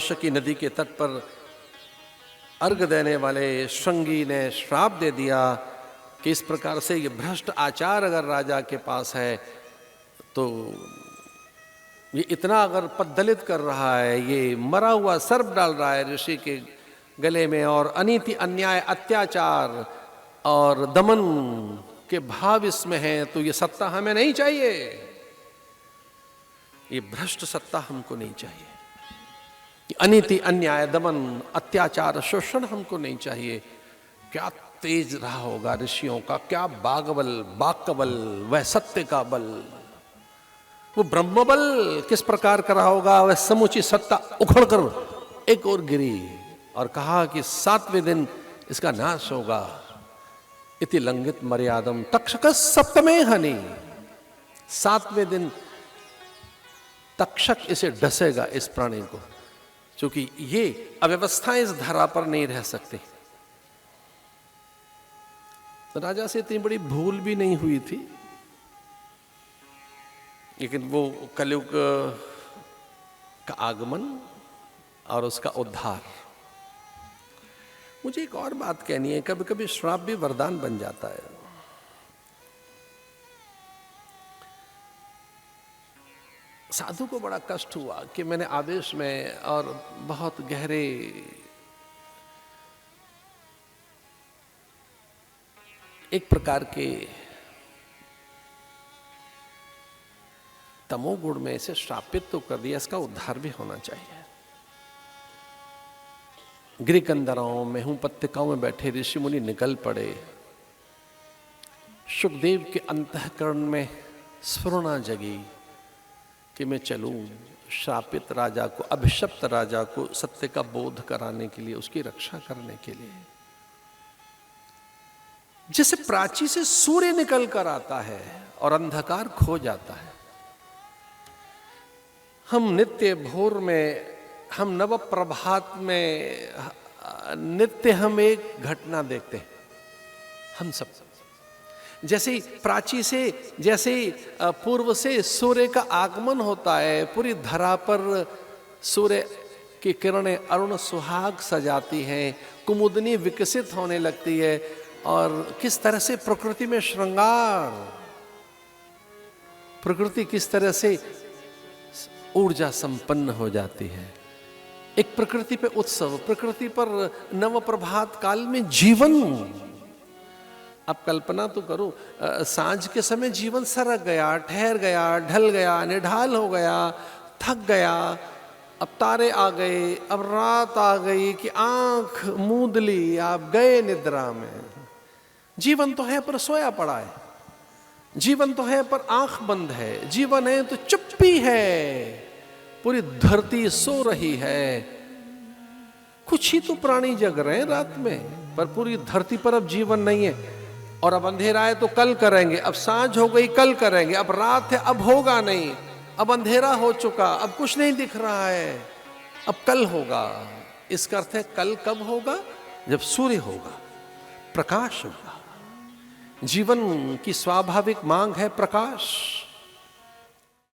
कौशिकी नदी के तट पर अर्घ देने वाले श्रृंगी ने श्राप दे दिया कि इस प्रकार से ये भ्रष्ट आचार अगर राजा के पास है तो ये इतना अगर पद्दलित कर रहा है, ये मरा हुआ सर्प डाल रहा है ऋषि के गले में, और अनीति अन्याय अत्याचार और दमन के भाव इसमें हैं, तो ये सत्ता हमें नहीं चाहिए, ये भ्रष्ट सत्ता हमको नहीं चाहिए, अनीति अन्याय दमन अत्याचार शोषण हमको नहीं चाहिए। क्या तेज रहा होगा ऋषियों का, क्या बाकबल वह सत्य का बल, वो ब्रह्मबल किस प्रकार का रहा होगा, वह समूची सत्ता उखड़कर एक और गिरी और कहा कि 7वें दिन इसका नाश होगा। इति लंघित मर्यादम तक्षक सप्तमे हनि, 7वें दिन तक्षक इसे डसेगा, इस प्राणी को, क्योंकि ये अव्यवस्थाएं इस धरा पर नहीं रह सकती। तो राजा से इतनी बड़ी भूल भी नहीं हुई थी, लेकिन वो कलयुग का आगमन और उसका उद्धार। मुझे एक और बात कहनी है, कभी कभी श्राप भी वरदान बन जाता है। साधु को बड़ा कष्ट हुआ कि मैंने आदेश में और बहुत गहरे एक प्रकार के तमोगुण में इसे श्रापित तो कर दिया, इसका उद्धार भी होना चाहिए। गिरिकंदराओं में हूं पत्रिकाओं में बैठे ऋषि मुनि निकल पड़े। सुखदेव के अंतःकरण में स्फुरणा जगी कि मैं चलूं श्रापित राजा को, अभिशप्त राजा को सत्य का बोध कराने के लिए, उसकी रक्षा करने के लिए। जैसे प्राची से सूर्य निकल कर आता है और अंधकार खो जाता है, हम नित्य भोर में, हम नव प्रभात में नित्य हम एक घटना देखते हैं, हम सब जैसे प्राची से, जैसे पूर्व से सूर्य का आगमन होता है, पूरी धरा पर सूर्य की किरणें अरुण सुहाग सजाती हैं, कुमुदनी विकसित होने लगती है, और किस तरह से प्रकृति में श्रृंगार, प्रकृति किस तरह से ऊर्जा संपन्न हो जाती है। एक प्रकृति पे उत्सव, प्रकृति पर नव प्रभात काल में जीवन। अब कल्पना तो करो, सांझ के समय जीवन सरक गया, ठहर गया, ढल गया, निढाल हो गया, थक गया, अब तारे आ गए, अब रात आ गई कि आंख मूंद ली, आप गए निद्रा में। जीवन तो है पर सोया पड़ा है, जीवन तो है पर आंख बंद है, जीवन है तो चुप्पी है, पूरी धरती सो रही है। कुछ ही तो प्राणी जग रहे हैं रात में, पर पूरी धरती पर अब जीवन नहीं है। और अब अंधेरा है तो कल करेंगे, अब सांझ हो गई कल करेंगे, अब रात है अब होगा नहीं, अब अंधेरा हो चुका, अब कुछ नहीं दिख रहा है, अब कल होगा। इसका अर्थ है कल कब होगा? जब सूर्य होगा, प्रकाश होगा। जीवन की स्वाभाविक मांग है प्रकाश।